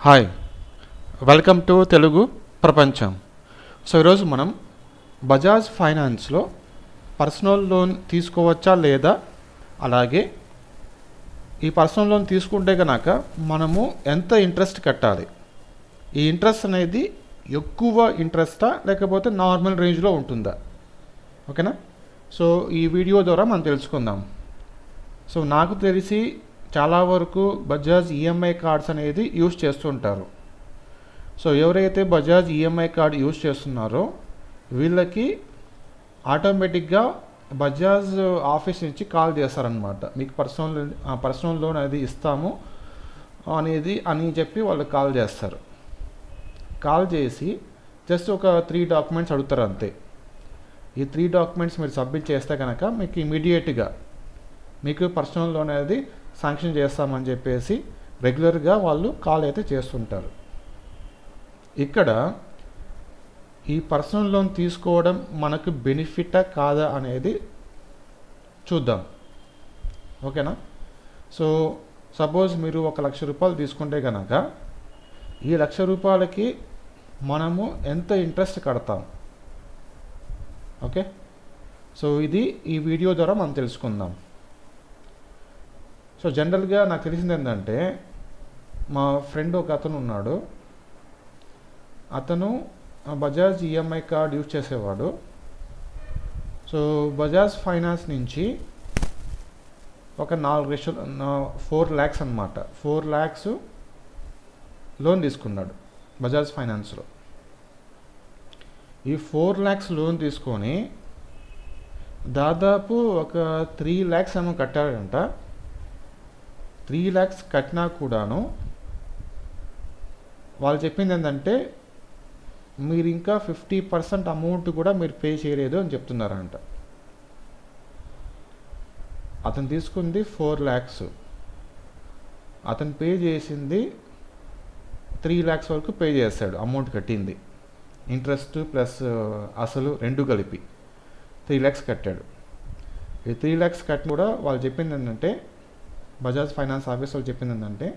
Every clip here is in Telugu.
హాయ్, వెల్కమ్ టు తెలుగు ప్రపంచం. సో ఈరోజు మనం బజాజ్ ఫైనాన్స్లో పర్సనల్ లోన్ తీసుకోవచ్చా లేదా, అలాగే ఈ పర్సనల్ లోన్ తీసుకుంటే కనుక మనము ఎంత ఇంట్రెస్ట్ కట్టాలి, ఈ ఇంట్రెస్ట్ అనేది ఎక్కువ ఇంట్రెస్టా లేకపోతే నార్మల్ రేంజ్లో ఉంటుందా, ఓకేనా? సో ఈ వీడియో ద్వారా మనం తెలుసుకుందాం. సో నాకు తెలిసి చాలా వరకు బజాజ్ ఈఎంఐ కార్డ్స్ అనేది యూజ్ చేస్తుంటారు. సో ఎవరైతే బజాజ్ ఈఎంఐ కార్డ్ యూజ్ చేస్తున్నారో వీళ్ళకి ఆటోమేటిక్గా బజాజ్ ఆఫీస్ నుంచి కాల్ చేస్తారనమాట. మీకు పర్సనల్ లోన్ అది ఇస్తాము అని చెప్పి వాళ్ళు కాల్ చేస్తారు. కాల్ చేసి జస్ట్ ఒక 3 డాక్యుమెంట్స్ అడుగుతారు అంతే. ఈ 3 డాక్యుమెంట్స్ మీరు సబ్మిట్ చేస్తే కనుక మీకు ఇమీడియట్గా మీకు పర్సనల్ లోన్ అనేది శాంక్షన్ చేస్తామని చెప్పేసి రెగ్యులర్గా వాళ్ళు కాల్ అయితే చేస్తుంటారు. ఇక్కడ ఈ పర్సనల్ లోన్ తీసుకోవడం మనకు బెనిఫిటా కాదా అనేది చూద్దాం, ఓకేనా? సో సపోజ్ మీరు 1,00,000 రూపాయలు తీసుకుంటే కనుక ఈ 1,00,000 రూపాయలకి మనము ఎంత ఇంట్రెస్ట్ కడతాం, ఓకే? సో ఇది ఈ వీడియో ద్వారా మనం తెలుసుకుందాం. సో జనరల్గా నాకు తెలిసింది ఏంటంటే, మా ఫ్రెండ్ ఒక అతను ఉన్నాడు. అతను బజాజ్ ఈఎంఐ కార్డ్ యూజ్ చేసేవాడు. సో బజాజ్ ఫైనాన్స్ నుంచి ఒక 4 lakhs అనమాట, 4 lakhs లోన్ తీసుకున్నాడు బజాజ్ ఫైనాన్స్లో. ఈ 4 lakhs లోన్ తీసుకొని దాదాపు ఒక 3 lakhs ఏమో కట్టాడంట. 3 lakhs కట్టినా కూడాను వాళ్ళు చెప్పింది ఏంటంటే, మీరు ఇంకా 50% అమౌంట్ కూడా మీరు పే చేయలేదు అని చెప్తున్నారంట. అతను తీసుకుంది 4 lakhs, అతను పే చేసింది 3 lakhs వరకు పే చేశాడు. అమౌంట్ కట్టింది ఇంట్రెస్ట్ ప్లస్ అసలు రెండు కలిపి 3 lakhs కట్టాడు. ఈ 3 lakhs కట్టి కూడా వాళ్ళు చెప్పింది ఏంటంటే, బజాజ్ ఫైనాన్స్ ఆఫీస్ వాళ్ళు చెప్పింది ఏంటంటే,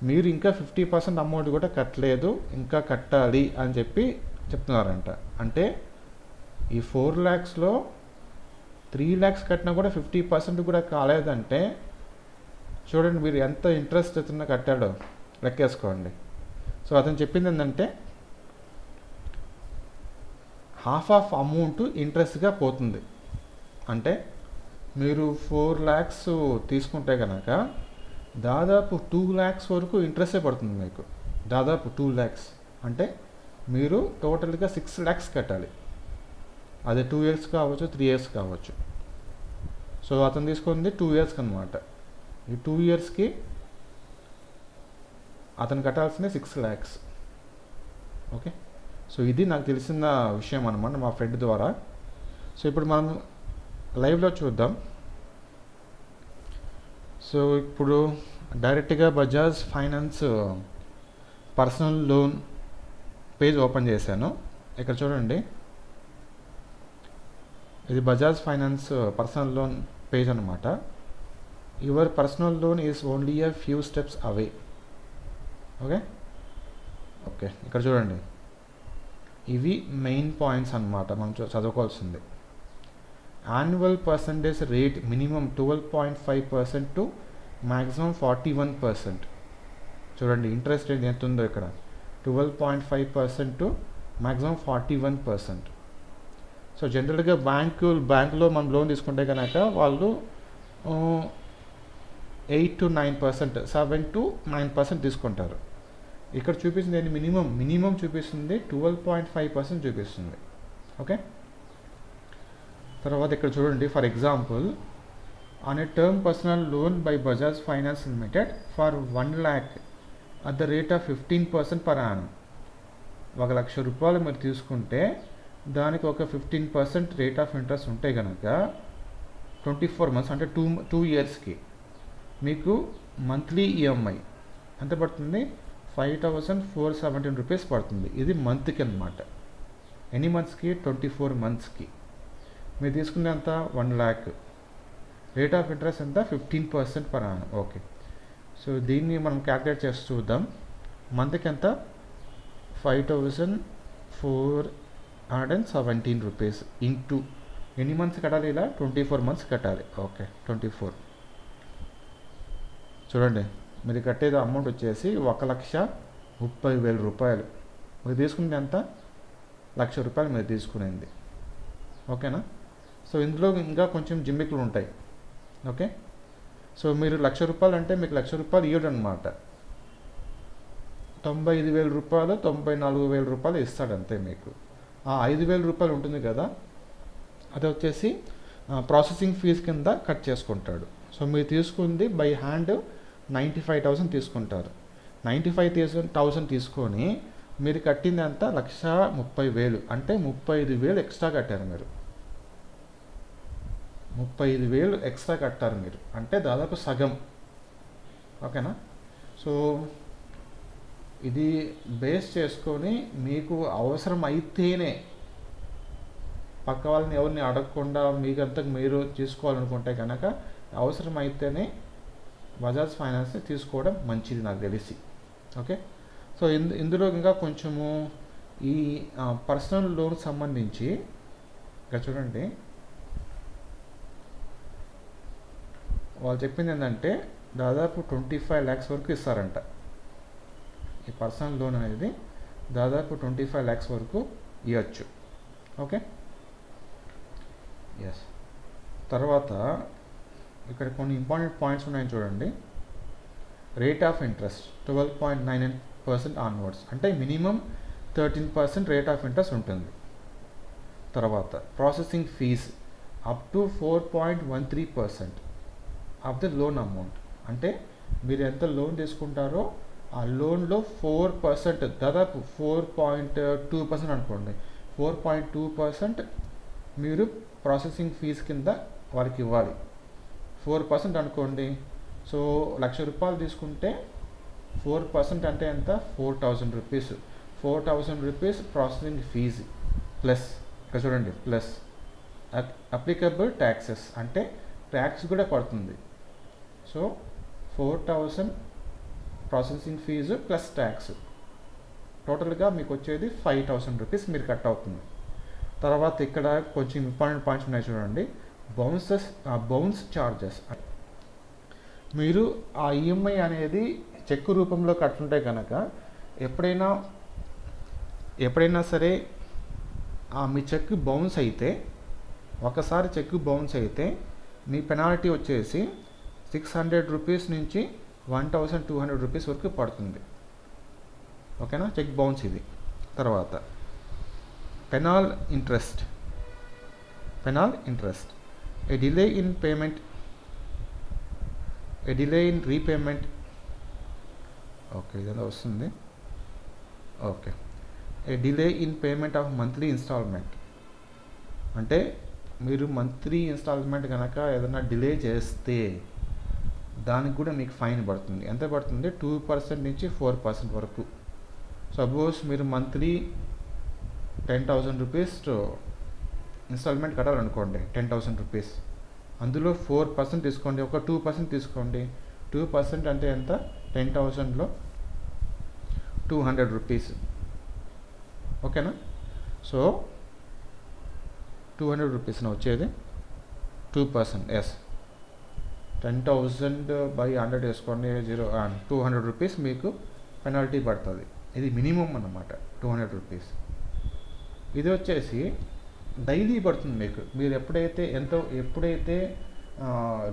మీరు ఇంకా 50% అమౌంట్ కూడా కట్టలేదు, ఇంకా కట్టాలి అని చెప్పి చెప్తున్నారంట. అంటే ఈ 4 lakhsలో 3 lakhs కట్టినా కూడా 50% కూడా కాలేదంటే చూడండి మీరు ఎంత ఇంట్రెస్ట్ అవుతున్నా కట్టాడో లెక్కేసుకోండి. సో అతను చెప్పింది ఏంటంటే, హాఫ్ ఆఫ్ అమౌంట్ ఇంట్రెస్ట్గా పోతుంది. అంటే మీరు 4 lakhs తీసుకుంటే కనుక దాదాపు 2 lakhs వరకు ఇంట్రెస్టే పడుతుంది మీకు. దాదాపు 2 lakhs అంటే మీరు టోటల్గా 6 lakhs కట్టాలి. అది 2 years కావచ్చు, 3 years కావచ్చు. సో అతను తీసుకుంది 2 years అనమాట. ఈ 2 yearsకి అతను కట్టాల్సిందే 6 lakhs, ఓకే? సో ఇది నాకు తెలిసిన విషయం అనమాట మా ఫ్రెండ్ ద్వారా. సో ఇప్పుడు మనం లైవ్లో చూద్దాం. సో ఇప్పుడు డైరెక్ట్గా Bajaj finance personal loan page open చేశాను. ఇక్కడ చూడండి, ఇది Bajaj finance personal loan page అనమాట. Your personal loan is only a few steps away, okay? ఇక్కడ చూడండి, ఇవి మెయిన్ పాయింట్స్ అనమాట మనం చదువుకోవాల్సింది. Annual percentage rate minimum 12.5% to maximum 41%. చూడండి ఇంట్రెస్ట్ రేట్ ఎంత ఉందో ఇక్కడ, 12.5% టు మ్యాక్సిమం 41%. సో జనరల్గా బ్యాంకులో మనం లోన్ తీసుకుంటే కనుక వాళ్ళు 8 to 9%, 7 to 9% తీసుకుంటారు. ఇక్కడ చూపిస్తుంది ఏంటి, మినిమం చూపిస్తుంది 12.5% చూపిస్తుంది, ఓకే? తర్వాత ఇక్కడ చూడండి, for example on a term personal loan by Bajaj finance limited for 1 lakh at the rate of 15% per annum. 1,00,000 రూపాయలు మీరు తీసుకుంటే దానికి ఒక 15% రేట్ ఆఫ్ ఇంట్రెస్ట్ ఉంటే కనుక 24 months అంటే 2 yearsకి మీకు మంత్లీ ఈఎంఐ ఎంత పడుతుంది, 5,417 రూపీస్ పడుతుంది. ఇది మంత్కి అనమాట. ఎన్ని మంత్స్కి, 24 monthsకి. మీరు తీసుకునేంత 1 lakh, రేట్ ఆఫ్ ఇంట్రెస్ట్ ఎంత 15% పర్ యానం, ఓకే? సో దీన్ని మనం క్యాల్కులేట్ చేసి చూద్దాం. మంత్కి ఎంత 5417 రూపీస్ ఇంటూ ఎన్ని మంత్స్ కట్టాలి? ఇలా 24 మంత్స్ కట్టాలి. ఓకే, 24. చూడండి, మీరు కట్టేది అమౌంట్ వచ్చేసి 1,30,000 రూపాయలు. మీరు తీసుకునేది ఎంత? 1,00,000 రూపాయలు మీరు తీసుకునేది. ఓకేనా? సో ఇందులో ఇంకా కొంచెం జిమ్మికులు ఉంటాయి. ఓకే, సో మీరు 1,00,000 రూపాయలు అంటే మీకు 1,00,000 రూపాయలు ఇవ్వడు అనమాట. 95,000 రూపాయలు 94,000 రూపాయలు ఇస్తాడు అంతే మీకు. ఆ 5,000 రూపాయలు ఉంటుంది కదా, అది వచ్చేసి ప్రాసెసింగ్ ఫీజు కింద కట్ చేసుకుంటాడు. సో మీరు తీసుకుంది బై హ్యాండ్ 95,000 తీసుకుంటారు. 95,000 తీసుకొని మీరు కట్టింది అంత 1,30,000, అంటే 35,000 ఎక్స్ట్రా కట్టారు మీరు. 35,000 ఎక్స్ట్రా కట్టారు మీరు, అంటే దాదాపు సగం. ఓకేనా? సో ఇది బేస్ చేసుకొని మీకు అవసరం అయితేనే, పక్క వాళ్ళని ఎవరిని అడగకుండా మీకంతకు మీరు తీసుకోవాలనుకుంటే కనుక అవసరం అయితేనే బజాజ్ ఫైనాన్స్ని తీసుకోవడం మంచిది నాకు తెలిసి. ఓకే, సో ఇందులో ఇంకా కొంచెము ఈ పర్సనల్ లోన్ సంబంధించి ఇక్కడ చూడండి, వాళ్ళు చెప్పింది ఏంటంటే దాదాపు 25 lakhs వరకు ఇస్తారంట. ఈ పర్సనల్ లోన్ అనేది దాదాపు 25 lakhs వరకు ఇవ్వచ్చు. Okay, yes. తర్వాత ఇక్కడ కొన్ని ఇంపార్టెంట్ పాయింట్స్ ఉన్నాయని చూడండి. రేట్ ఆఫ్ ఇంట్రెస్ట్ 12.99% ఆన్వర్డ్స్, అంటే మినిమం 13% రేట్ ఆఫ్ ఇంట్రెస్ట్ ఉంటుంది. తర్వాత processing fee up to 4.13% of the loan amount, అంటే మీరు ఎంత లోన్ తీసుకుంటారో ఆ లోన్లో 4%, దాదాపు 4.2% అనుకోండి, 4.2% మీరు ప్రాసెసింగ్ ఫీజ్ కింద వారికి ఇవ్వాలి. 4% అనుకోండి. సో 1,00,000 రూపాయలు తీసుకుంటే 4% అంటే ఎంత? 4,000 rupees. 4,000 rupees processing fee plus, ఇక్కడ చూడండి, ప్లస్ అప్లికబుల్ ట్యాక్సెస్, అంటే ట్యాక్స్ కూడా పడుతుంది. So 4,000 processing fee plus tax, టోటల్గా మీకు వచ్చేది 5,000 రూపీస్ మీరు కట్ అవుతుంది. తర్వాత ఇక్కడ కొంచెం ఇంపార్టెంట్ పాయింట్స్ ఉన్నాయి చూడండి. బౌన్స్ ఛార్జెస్, మీరు ఆ ఈఎంఐ అనేది చెక్ రూపంలో కట్టుంటే కనుక ఎప్పుడైనా సరే మీ చెక్ బౌన్స్ అయితే, ఒకసారి చెక్ బౌన్స్ అయితే మీ పెనాల్టీ వచ్చేసి 600 రూపీస్ నుంచి 1,200 రూపీస్ వరకు పడుతుంది. ఓకేనా? చెక్ బౌన్స్ ఇది. తర్వాత penal interest, a delay in repayment, okay ఇదంతా వస్తుంది. Okay, a delay in payment of monthly instalment, అంటే మీరు మంత్లీ ఇన్స్టాల్మెంట్ కనుక ఏదైనా డిలే చేస్తే దానికి కూడా మీకు ఫైన్ పడుతుంది. ఎంత పడుతుంది? 2% నుంచి 4% వరకు. సపోజ్ మీరు మంత్లీ 10,000 రూపీస్ ఇన్స్టాల్మెంట్ కట్టాలనుకోండి, 10,000 రూపీస్, అందులో 4% తీసుకోండి, ఒక 2% తీసుకోండి. 2% అంటే ఎంత? 10,000లో 200 రూపీస్. ఓకేనా? సో 200 రూపీస్న వచ్చేది 2%. ఎస్, 10,000/100 వేసుకోండి, 200 రూపీస్ మీకు పెనాల్టీ పడుతుంది. ఇది మినిమం అన్నమాట, 200 రూపీస్. ఇది వచ్చేసి డైలీ పడుతుంది మీకు. మీరు ఎప్పుడైతే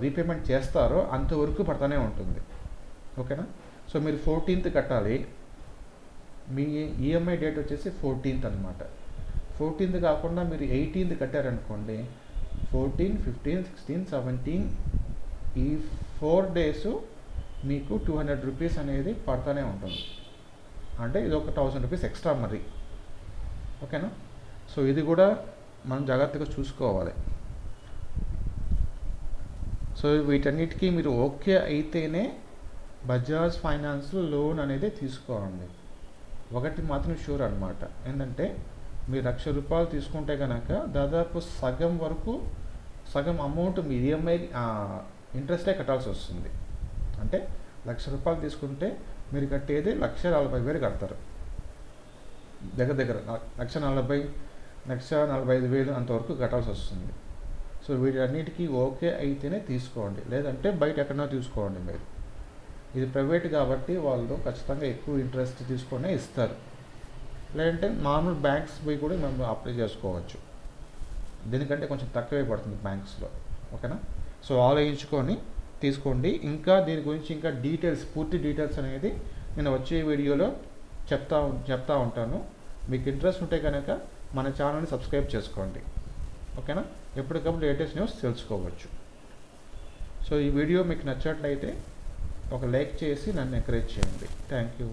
రీపేమెంట్ చేస్తారో అంతవరకు పడుతూనే ఉంటుంది. ఓకేనా? సో మీరు 14th కట్టాలి. మీ ఈఎంఐ డేట్ వచ్చేసి 14th అనమాట. 14th కాకుండా మీరు 18th కట్టారనుకోండి, 14, 15, 16, 17 ఈ 4 days మీకు 200 రూపీస్ అనేది పడుతూనే ఉంటుంది. అంటే ఇది ఒక 1,000 రూపీస్ ఎక్స్ట్రా మరి. ఓకేనా? సో ఇది కూడా మనం జాగ్రత్తగా చూసుకోవాలి. సో వీటన్నిటికీ మీరు ఓకే అయితేనే బజాజ్ ఫైనాన్స్లో లోన్ అనేది తీసుకోండి. ఒకటి మాత్రం షూర్ అనమాట, ఏంటంటే మీరు 1,00,000 రూపాయలు తీసుకుంటే కనుక దాదాపు సగం అమౌంట్ మీ ఈఎంఐ ఇంట్రెస్టే కట్టాల్సి వస్తుంది. అంటే 1,00,000 రూపాయలు తీసుకుంటే మీరు కట్టేది 1,40,000 కడతారు. దగ్గర 1,40,000 1,45,000 అంతవరకు కట్టాల్సి వస్తుంది. సో వీటన్నిటికీ ఓకే అయితేనే తీసుకోండి, లేదంటే బయట ఎక్కడైనా తీసుకోండి. మీరు ఇది ప్రైవేట్ కాబట్టి వాళ్ళు ఖచ్చితంగా ఎక్కువ ఇంట్రెస్ట్ తీసుకొనే ఇస్తారు. లేదంటే మామూలు బ్యాంక్స్ పోయి కూడా మేము అప్లై చేసుకోవచ్చు. దీనికంటే కొంచెం తక్కువే పడుతుంది బ్యాంక్స్లో. ఓకేనా? సో ఆలోచించుకొని తీసుకోండి. ఇంకా దీని గురించి ఇంకా పూర్తి డీటెయిల్స్ అనేది నేను వచ్చే వీడియోలో చెప్తా ఉంటాను. మీకు ఇంట్రెస్ట్ ఉంటే కనుక మన ఛానల్ని సబ్స్క్రైబ్ చేసుకోండి. ఓకేనా? ఎప్పటికప్పుడు లేటెస్ట్ న్యూస్ తెలుసుకోవచ్చు. సో ఈ వీడియో మీకు నచ్చినట్లయితే ఒక లైక్ చేసి నన్ను ఎంకరేజ్ చేయండి. Thank you.